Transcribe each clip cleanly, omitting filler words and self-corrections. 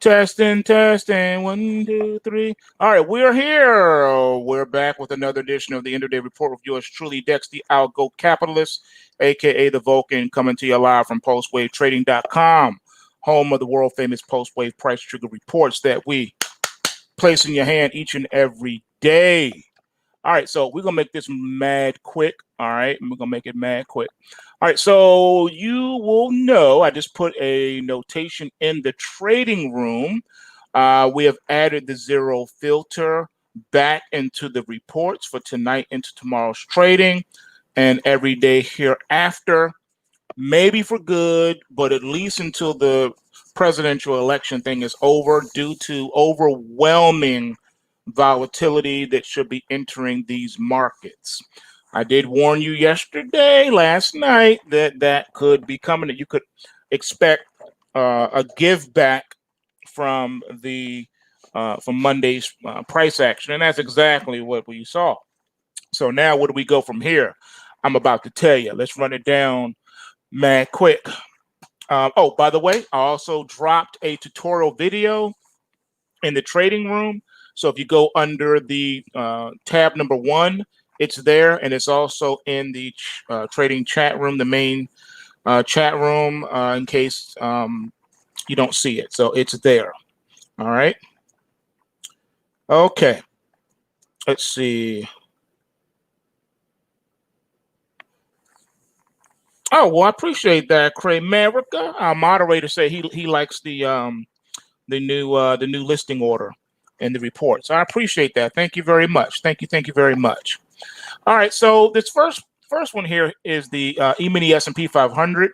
Testing, testing. 1, 2, 3. All right, we're here. We're back with another edition of the End of Day Report with yours truly, Dex, the Algo Capitalist, aka the Vulcan, coming to you live from PulseWaveTrading.com, home of the world famous PulseWave price trigger reports that we place in your hand each and every day. All right, so we're gonna make this mad quick. All right, we're gonna make it mad quick. All right, so you will know I just put a notation in the trading room. We have added the zero filter back into the reports for tonight into tomorrow's trading and every day hereafter. Maybe for good, but at least until the presidential election thing is over, due to overwhelming volatility that should be entering these markets. I did warn you last night, that could be coming, that you could expect a give back from the from Monday's price action, and that's exactly what we saw. So now, where do we go from here? I'm about to tell you. Let's run it down mad quick. Oh, by the way, I also dropped a tutorial video in the trading room. So if you go under the tab number 1, it's there, and it's also in the trading chat room, the main chat room, in case you don't see it. So it's there. All right. Okay. Let's see. Oh, well, I appreciate that, Cray America. Our moderator said he likes the new listing order and the reports. I appreciate that. Thank you very much. Thank you very much. All right, so this first one here is the E-mini S&P 500.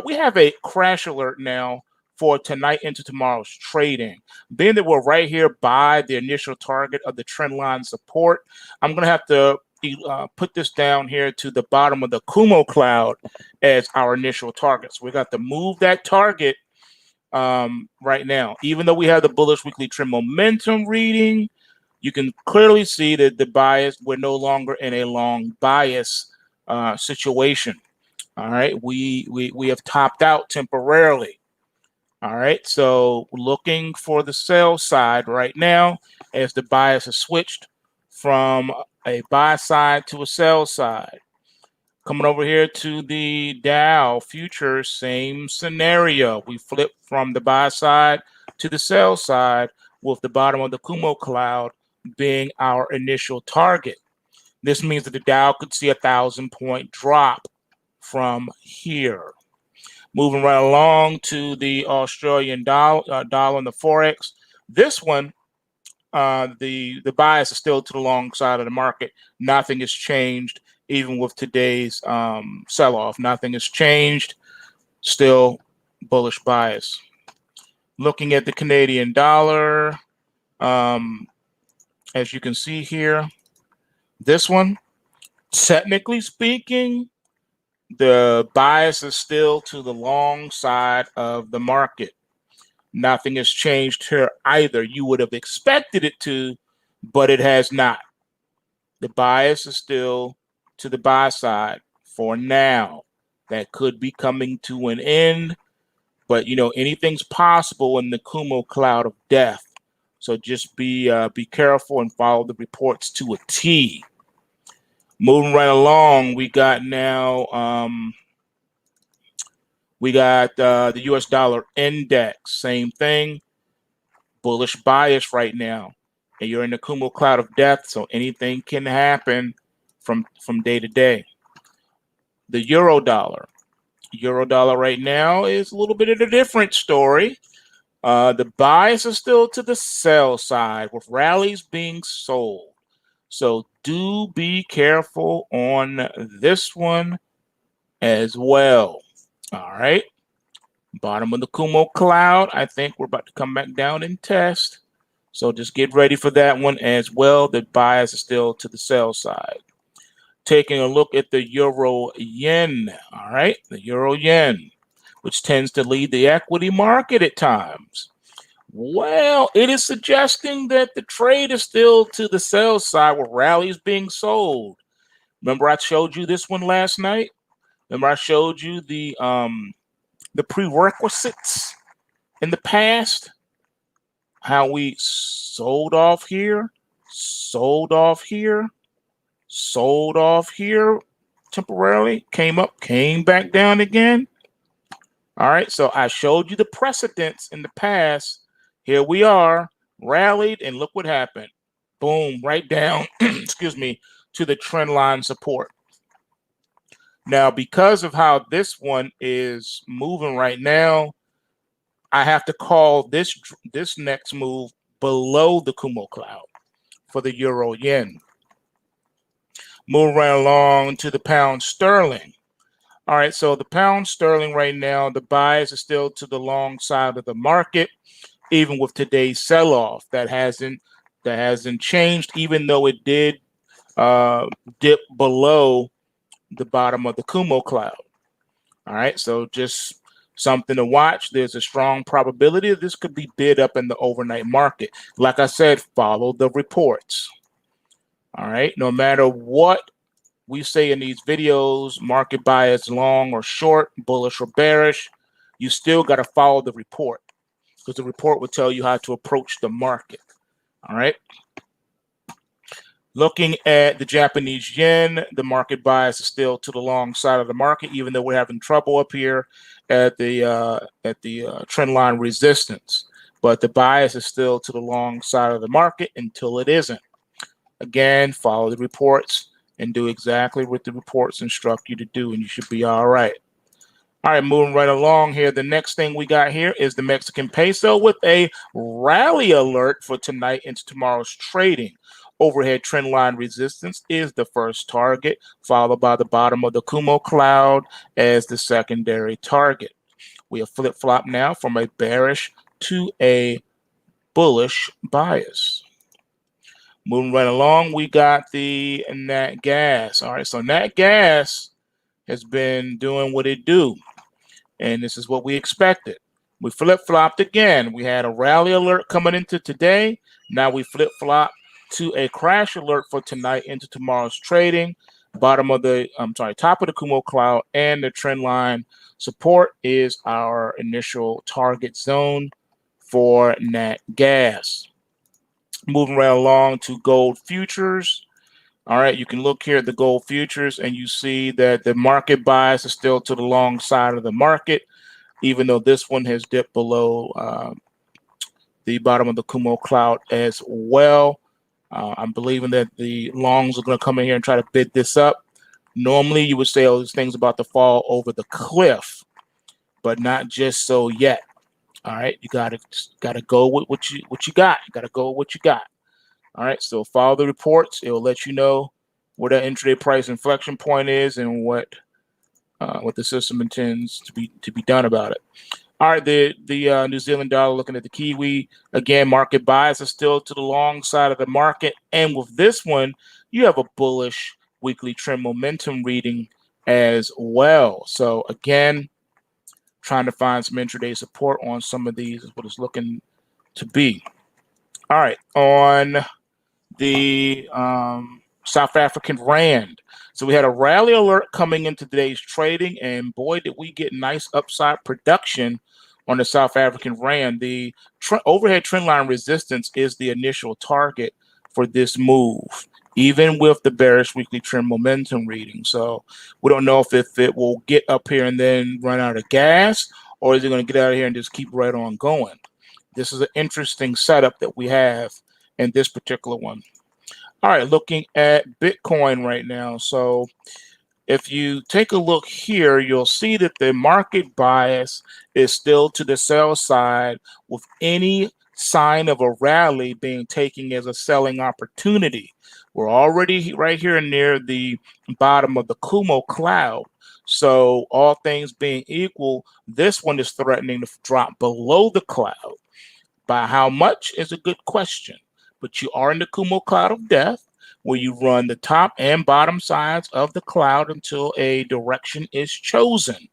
We have a crash alert now for tonight into tomorrow's trading. Being that we're right here by the initial target of the trend line support, I'm going to have to put this down here to the bottom of the Kumo cloud as our initial target. So we got to move that target right now. Even though we have the bullish weekly trend momentum reading, you can clearly see that the bias, we're no longer in a long bias situation. All right, we have topped out temporarily. All right, so looking for the sell side right now as the bias has switched from a buy side to a sell side. Coming over here to the Dow futures, same scenario. We flip from the buy side to the sell side, with the bottom of the Kumo cloud being our initial target. This means that the Dow could see 1,000-point drop from here. Moving right along to the Australian dollar and the forex. This one, the bias is still to the long side of the market. Nothing has changed, even with today's sell-off. Nothing has changed. Still bullish bias. Looking at the Canadian dollar, as you can see here, this one, technically speaking, the bias is still to the long side of the market. Nothing has changed here either. You would have expected it to, but it has not. The bias is still to the buy side for now. That could be coming to an end, but you know, anything's possible in the Kumo cloud of death. So just be careful and follow the reports to a T. Moving right along, we got now the US dollar index, same thing, bullish bias right now. And you're in the Kumo cloud of death, so anything can happen from day to day. The euro dollar right now is a little bit of a different story. The bias is still to the sell side, with rallies being sold. So do be careful on this one as well. All right. Bottom of the Kumo cloud. I think we're about to come back down and test. So just get ready for that one as well. The bias is still to the sell side. Taking a look at the euro yen. All right. The euro yen, which tends to lead the equity market at times. Well, it is suggesting that the trade is still to the sell side, with rallies being sold. Remember, I showed you this one last night. Remember, I showed you the prerequisites in the past. how we sold off here, sold off here, sold off here temporarily, came up, came back down again. All right, so I showed you the precedents in the past. Here we are, rallied, and look what happened. Boom, right down, excuse me, to the trend line support. Now, because of how this one is moving right now, I have to call this next move below the Kumo cloud for the euro yen. Move right along to the pound sterling. All right, so the pound sterling right now, the bias is still to the long side of the market, even with today's sell-off. That hasn't changed, even though it did dip below the bottom of the Kumo cloud. All right, so just something to watch. There's a strong probability that this could be bid up in the overnight market. Like I said, follow the reports. All right, no matter what we say in these videos, market bias long or short, bullish or bearish, you still got to follow the report, because the report will tell you how to approach the market. All right. Looking at the Japanese yen, the market bias is still to the long side of the market, even though we're having trouble up here at the trend line resistance. But the bias is still to the long side of the market until it isn't. Again, follow the reports and do exactly what the reports instruct you to do, and you should be all right. All right, moving right along here. The next thing we got here is the Mexican peso with a rally alert for tonight into tomorrow's trading. Overhead trend line resistance is the first target, followed by the bottom of the Kumo cloud as the secondary target. We have flip-flop now from a bearish to a bullish bias. Moving right along, we got the nat gas. All right, so nat gas has been doing what it do, and this is what we expected. We flip-flopped again. We had a rally alert coming into today. Now we flip-flop to a crash alert for tonight into tomorrow's trading. Top of the Kumo cloud, and the trend line support is our initial target zone for nat gas. Moving right along to gold futures. All right, you can look here at the gold futures and you see that the market bias is still to the long side of the market, even though this one has dipped below the bottom of the Kumo cloud as well. I'm believing that the longs are going to come in here and try to bid this up. Normally, you would say, oh, this thing's about to fall over the cliff, but not just so yet. All right, you gotta go with what you got. You gotta go with what you got. All right, so follow the reports. It will let you know where the intraday price inflection point is and what the system intends to be done about it. All right, the New Zealand dollar, looking at the Kiwi, again, market bias is still to the long side of the market. And with this one, you have a bullish weekly trend momentum reading as well. So again, trying to find some intraday support on some of these is what it's looking to be. All right, on the South African Rand. So we had a rally alert coming into today's trading, and boy, did we get nice upside production on the South African Rand. The overhead trend line resistance is the initial target for this move, even with the bearish weekly trend momentum reading. So we don't know if it will get up here and then run out of gas, or is it going to get out of here and just keep right on going? This is an interesting setup that we have in this particular one. All right, looking at Bitcoin right now. So if you take a look here, you'll see that the market bias is still to the sell side, with any sign of a rally being taken as a selling opportunity. We're already right here near the bottom of the Kumo cloud. So all things being equal, this one is threatening to drop below the cloud. By how much is a good question, but you are in the Kumo cloud of death, where you run the top and bottom sides of the cloud until a direction is chosen.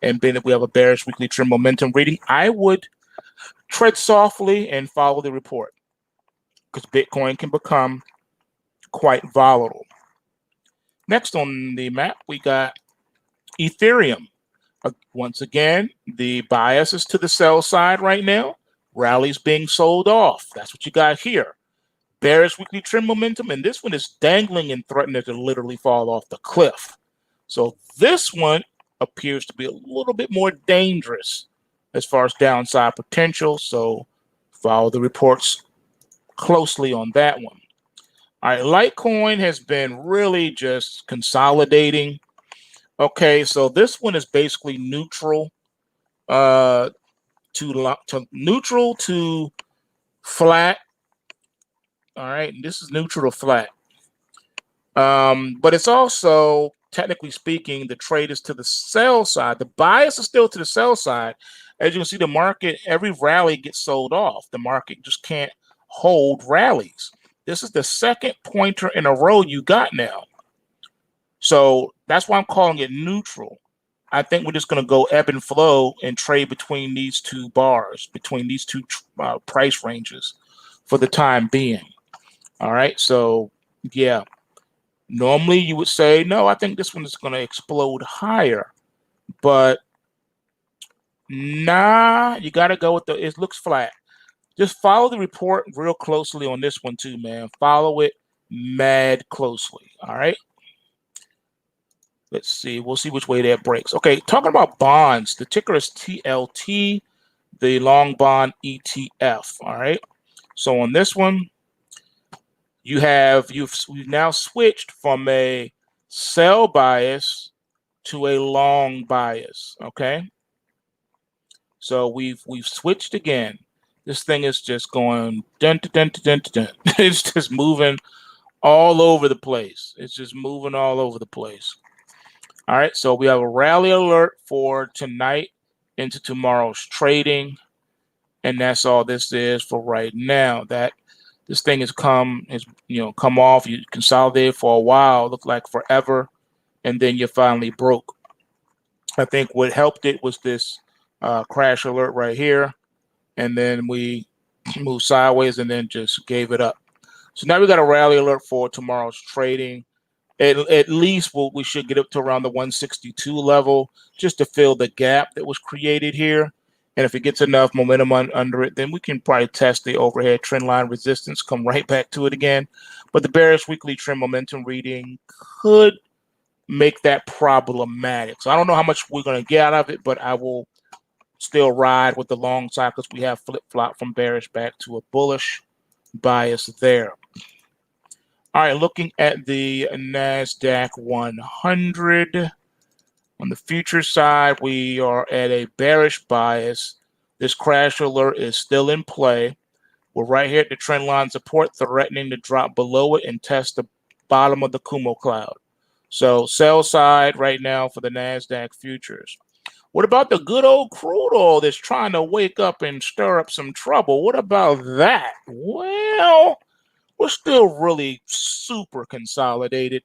And then if we have a bearish weekly trend momentum reading, I would tread softly and follow the report, because Bitcoin can become quite volatile. Next on the map, we got Ethereum. Once again, the bias is to the sell side right now. Rallies being sold off. That's what you got here. Bearish weekly trend momentum, and this one is dangling and threatening to literally fall off the cliff. So this one appears to be a little bit more dangerous as far as downside potential. So follow the reports closely on that one. All right, Litecoin has been really just consolidating. Okay, so this one is basically neutral, to neutral to flat. All right, this is neutral to flat. But it's also, technically speaking, the trade is to the sell side. The bias is still to the sell side. As you can see, the market, every rally gets sold off. The market just can't hold rallies. This is the second pointer in a row you got now. So that's why I'm calling it neutral. I think we're just going to go ebb and flow and trade between these two bars, between these two price ranges for the time being. All right, so yeah. Normally you would say, no, I think this one is going to explode higher. But nah, you got to go with it looks flat. Just follow the report real closely on this one too, man. Follow it mad closely, all right? Let's see. We'll see which way that breaks. Okay, talking about bonds. The ticker is TLT, the long bond ETF, all right? So on this one, we've now switched from a sell bias to a long bias. Okay, so we've switched again. This thing is just going dun dun dun dun dun. It's just moving all over the place. It's just moving all over the place. All right, so we have a rally alert for tonight into tomorrow's trading, and that's all this is for right now. That this thing has come off. You consolidated for a while, looked like forever, and then you finally broke. I think what helped it was this crash alert right here, and then we moved sideways and then just gave it up. So now we got a rally alert for tomorrow's trading. At least we should get up to around the 162 level just to fill the gap that was created here. And if it gets enough momentum under it, then we can probably test the overhead trend line resistance, come right back to it again. But the bearish weekly trend momentum reading could make that problematic. So I don't know how much we're going to get out of it, but I will still ride with the long side because we have flip-flop from bearish back to a bullish bias there. All right, looking at the NASDAQ 100. On the future side, we are at a bearish bias. This crash alert is still in play. We're right here at the trend line support, threatening to drop below it and test the bottom of the Kumo cloud. So sell side right now for the NASDAQ futures. What about the good old crude oil that's trying to wake up and stir up some trouble? What about that? Well, we're still really super consolidated.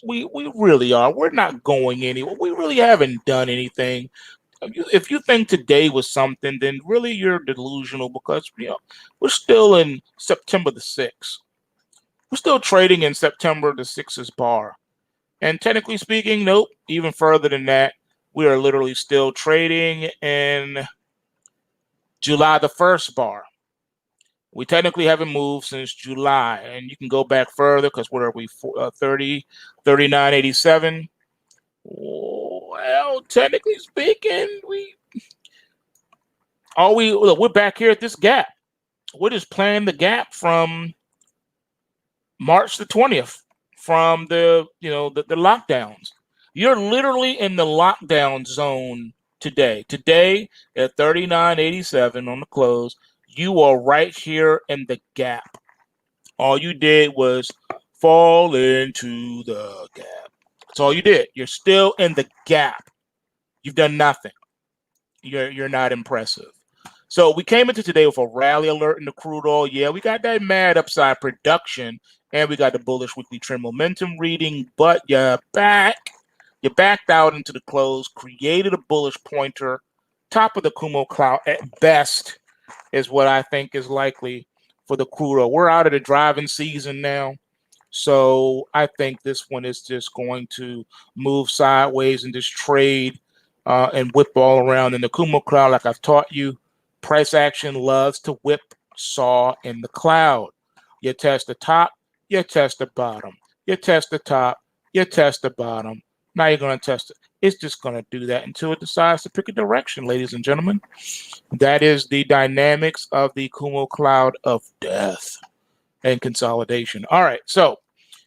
We really are. We're not going anywhere. We really haven't done anything. If you think today was something, then really you're delusional because we're still in September the 6th. We're still trading in September the 6th bar. And technically speaking, nope, even further than that, we are literally still trading in July the 1st bar. We technically haven't moved since July, and you can go back further because what are we, 39.87? Well, technically speaking, we're back here at this gap. We're just playing the gap from March the 20th, from the lockdowns. You're literally in the lockdown zone today. Today at 39.87 on the close. You are right here in the gap. All you did was fall into the gap. That's all you did. You're still in the gap. You've done nothing. You're not impressive. So we came into today with a rally alert in the crude oil. Yeah, we got that mad upside production, and we got the bullish weekly trend momentum reading, but you're back. You backed out into the close, created a bullish pointer, top of the Kumo cloud at best, is what I think is likely for the crude oil. We're out of the driving season now, so I think this one is just going to move sideways and just trade and whip all around in the Kumo cloud like I've taught you. Price action loves to whip saw in the cloud. You test the top, you test the bottom. You test the top, you test the bottom. Now you're going to test it. It's just going to do that until it decides to pick a direction, ladies and gentlemen. That is the dynamics of the Kumo cloud of death and consolidation. All right, so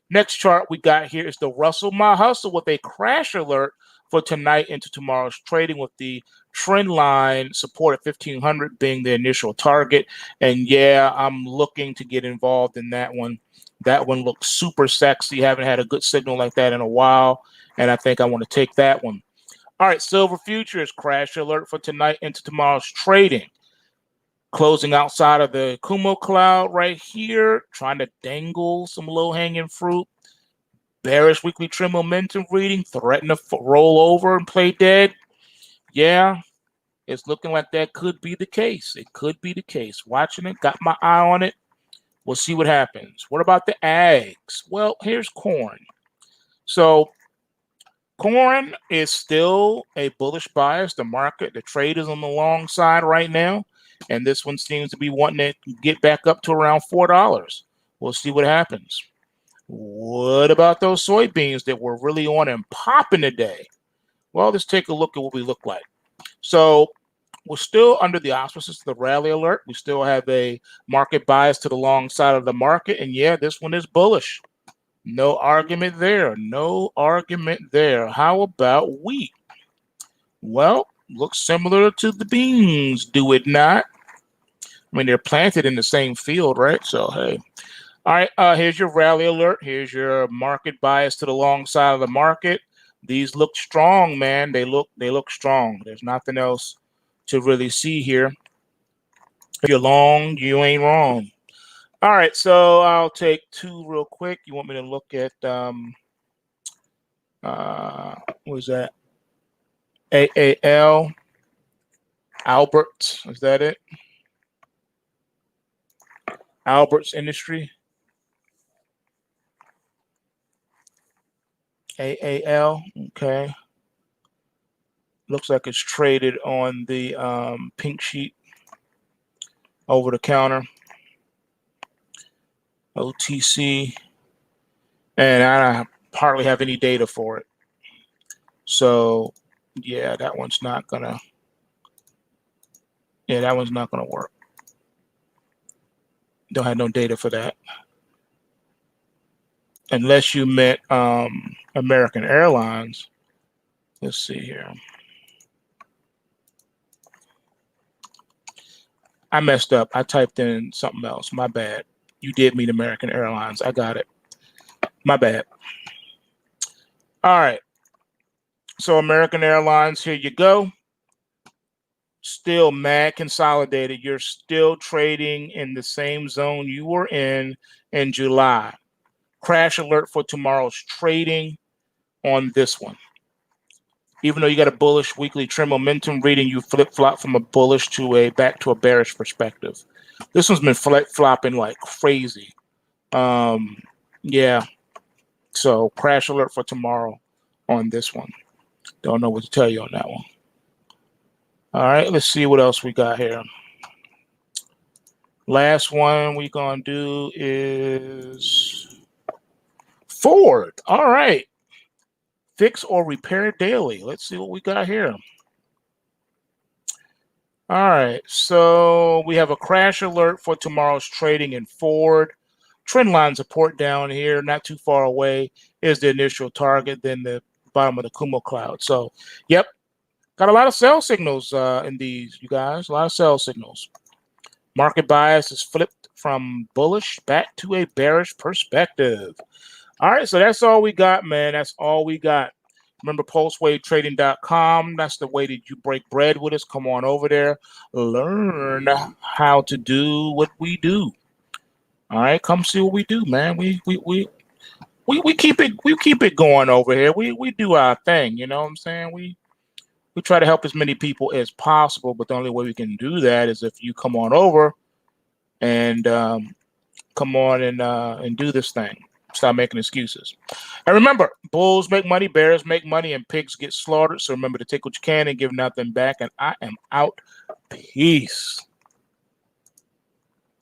next chart we got here is the Russell My Hustle with a crash alert for tonight into tomorrow's trading, with the trend line support at 1500 being the initial target. And yeah, I'm looking to get involved in that one. That one looks super sexy. Haven't had a good signal like that in a while, and I think I want to take that one. All right, silver futures crash alert for tonight into tomorrow's trading. Closing outside of the Kumo cloud right here, trying to dangle some low-hanging fruit. Bearish weekly trend momentum reading, threatening to roll over and play dead. Yeah, it's looking like that could be the case. It could be the case. Watching it, got my eye on it. We'll see what happens. What about the ags? Well, here's corn. So corn is still a bullish bias. The market, the trade is on the long side right now. And this one seems to be wanting to get back up to around $4. We'll see what happens. What about those soybeans that were really on and popping today? Well, let's take a look at what we look like. So we're still under the auspices of the rally alert. We still have a market bias to the long side of the market. And yeah, this one is bullish. No argument there. No argument there. How about wheat? Well, looks similar to the beans, do it not? I mean, they're planted in the same field, right? So, hey. All right, here's your rally alert. Here's your market bias to the long side of the market. These look strong, man. They look strong. There's nothing else to really see here. If you're long, you ain't wrong. All right, so I'll take two real quick. You want me to look at what is that? AAL Alberts, is that it? Alberts Industry. AAL, okay. Looks like it's traded on the pink sheet over the counter. OTC, and I hardly have any data for it. So yeah, that one's not gonna work. Don't have no data for that. Unless you meant American Airlines. Let's see here. I messed up. I typed in something else. My bad. You did mean American Airlines. I got it. My bad. All right. So American Airlines, here you go. Still mad consolidated. You're still trading in the same zone you were in July. Crash alert for tomorrow's trading on this one. Even though you got a bullish weekly trend momentum reading, you flip-flop from a bullish to a back to a bearish perspective. This one's been flip-flopping like crazy. Yeah. So crash alert for tomorrow on this one. Don't know what to tell you on that one. All right, let's see what else we got here. Last one we're going to do is Ford. All right. Fix or repair daily. Let's see what we got here. All right, so we have a crash alert for tomorrow's trading in Ford. Trend line support down here, not too far away, is the initial target, then the bottom of the Kumo cloud. So, yep, got a lot of sell signals in these, you guys, a lot of sell signals. Market bias is flipped from bullish back to a bearish perspective. All right, so that's all we got, man. That's all we got. Remember, PulseWaveTrading.com. That's the way that you break bread with us. Come on over there. Learn how to do what we do. All right, come see what we do, man. We keep it going over here. We do our thing. You know what I'm saying? We try to help as many people as possible, but the only way we can do that is if you come on over and come on and do this thing. Stop making excuses. And remember, bulls make money, bears make money, and pigs get slaughtered. So remember to take what you can and give nothing back. And I am out. Peace.